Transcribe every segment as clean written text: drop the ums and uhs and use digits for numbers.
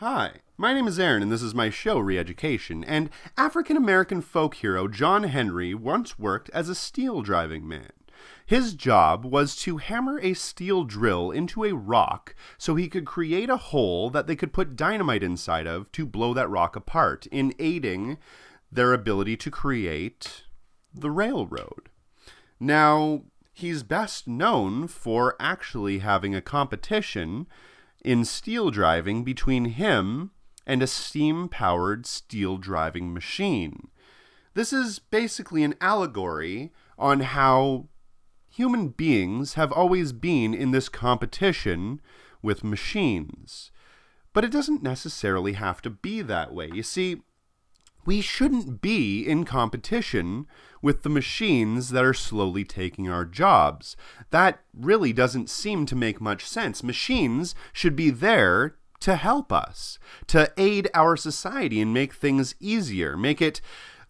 Hi, my name is Aaron and this is my show, Re-Education, and African-American folk hero John Henry once worked as a steel driving man. His job was to hammer a steel drill into a rock so he could create a hole that they could put dynamite inside of to blow that rock apart, in aiding their ability to create the railroad. Now, he's best known for actually having a competition in steel driving between him and a steam-powered steel driving machine. This is basically an allegory on how human beings have always been in this competition with machines. But it doesn't necessarily have to be that way. You see, we shouldn't be in competition with the machines that are slowly taking our jobs. That really doesn't seem to make much sense. Machines should be there to help us, to aid our society and make things easier, make it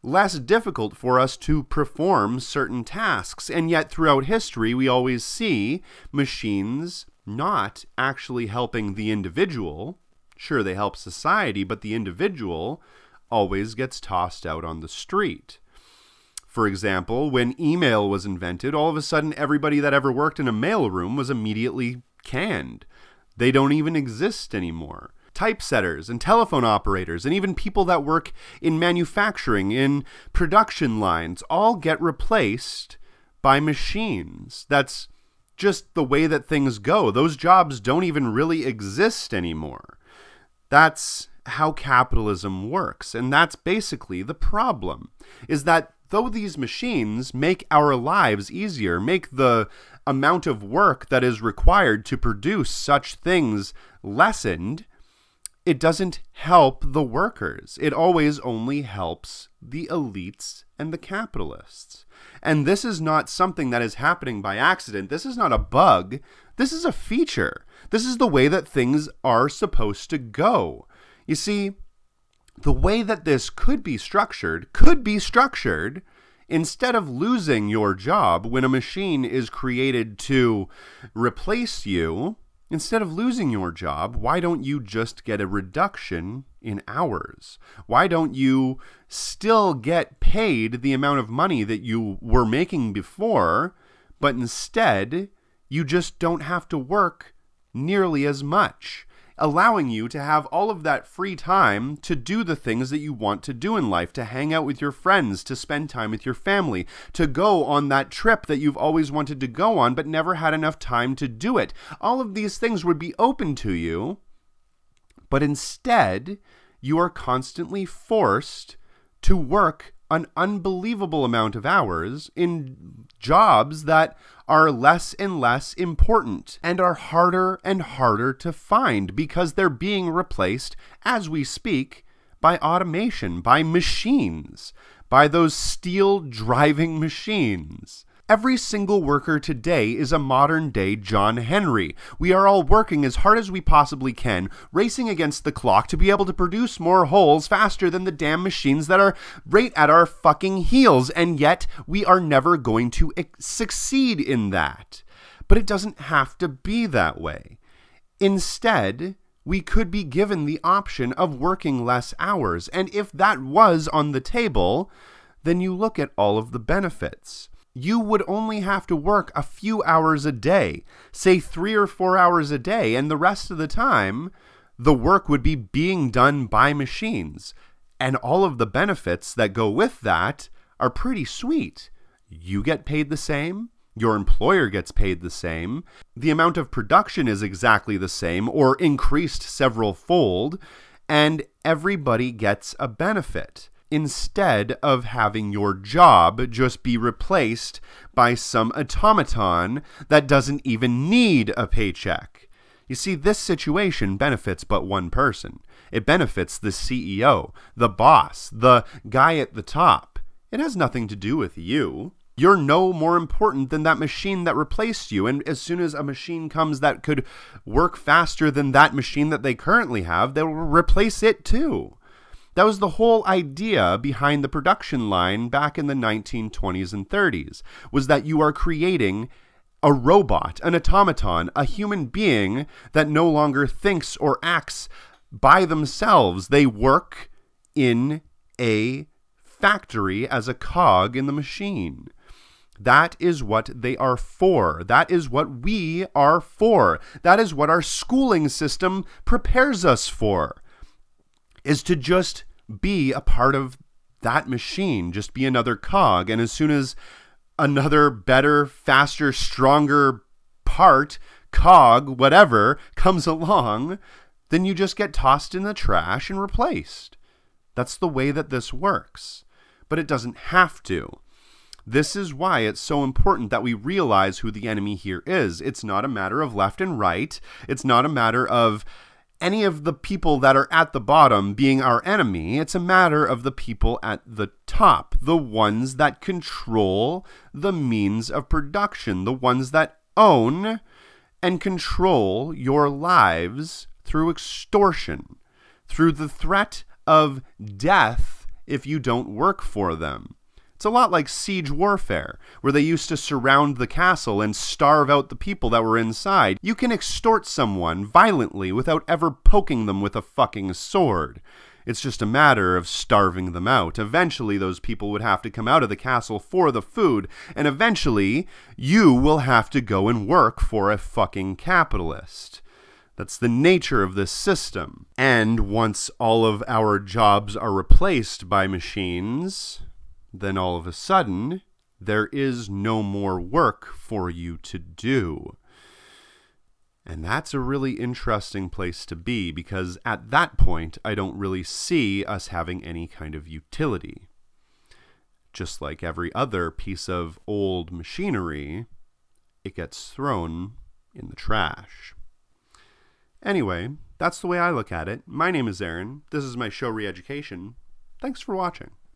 less difficult for us to perform certain tasks. And yet throughout history, we always see machines not actually helping the individual. Sure, they help society, but the individual always gets tossed out on the street. For example, when email was invented, all of a sudden everybody that ever worked in a mailroom was immediately canned. They don't even exist anymore. Typesetters and telephone operators and even people that work in manufacturing, in production lines, all get replaced by machines. That's just the way that things go. Those jobs don't even really exist anymore. That's how capitalism works, and that's basically the problem, is that though these machines make our lives easier, make the amount of work that is required to produce such things lessened, it doesn't help the workers. It always only helps the elites and the capitalists. And this is not something that is happening by accident. This is not a bug. This is a feature. This is the way that things are supposed to go. You see, the way that this could be structured instead of losing your job when a machine is created to replace you. Instead of losing your job, why don't you just get a reduction in hours? Why don't you still get paid the amount of money that you were making before, but instead you just don't have to work nearly as much, allowing you to have all of that free time to do the things that you want to do in life, to hang out with your friends, to spend time with your family, to go on that trip that you've always wanted to go on but never had enough time to do it. All of these things would be open to you, but instead you are constantly forced to work an unbelievable amount of hours in jobs that are less and less important and are harder and harder to find because they're being replaced, as we speak, by automation, by machines, by those steel driving machines. Every single worker today is a modern-day John Henry. We are all working as hard as we possibly can, racing against the clock to be able to produce more holes faster than the damn machines that are right at our fucking heels, and yet we are never going to succeed in that. But it doesn't have to be that way. Instead, we could be given the option of working less hours, and if that was on the table, then you look at all of the benefits. You would only have to work a few hours a day, say 3 or 4 hours a day, and the rest of the time, the work would be being done by machines. And all of the benefits that go with that are pretty sweet. You get paid the same, your employer gets paid the same, the amount of production is exactly the same or increased several-fold, and everybody gets a benefit, instead of having your job just be replaced by some automaton that doesn't even need a paycheck. You see, this situation benefits but one person. It benefits the CEO, the boss, the guy at the top. It has nothing to do with you. You're no more important than that machine that replaced you, and as soon as a machine comes that could work faster than that machine that they currently have, they'll replace it too. That was the whole idea behind the production line back in the 1920s and 30s, was that you are creating a robot, an automaton, a human being that no longer thinks or acts by themselves. They work in a factory as a cog in the machine. That is what they are for. That is what we are for. That is what our schooling system prepares us for, is to just be a part of that machine, just be another cog. And as soon as another better, faster, stronger part, cog, whatever, comes along, then you just get tossed in the trash and replaced. That's the way that this works. But it doesn't have to. This is why it's so important that we realize who the enemy here is. It's not a matter of left and right. It's not a matter of any of the people that are at the bottom being our enemy. It's a matter of the people at the top, the ones that control the means of production, the ones that own and control your lives through extortion, through the threat of death if you don't work for them. It's a lot like siege warfare, where they used to surround the castle and starve out the people that were inside. You can extort someone violently without ever poking them with a fucking sword. It's just a matter of starving them out. Eventually, those people would have to come out of the castle for the food, and eventually, you will have to go and work for a fucking capitalist. That's the nature of this system. And once all of our jobs are replaced by machines, then all of a sudden, there is no more work for you to do. And that's a really interesting place to be, because at that point, I don't really see us having any kind of utility. Just like every other piece of old machinery, it gets thrown in the trash. Anyway, that's the way I look at it. My name is Aaron. This is my show, Re-Education. Thanks for watching.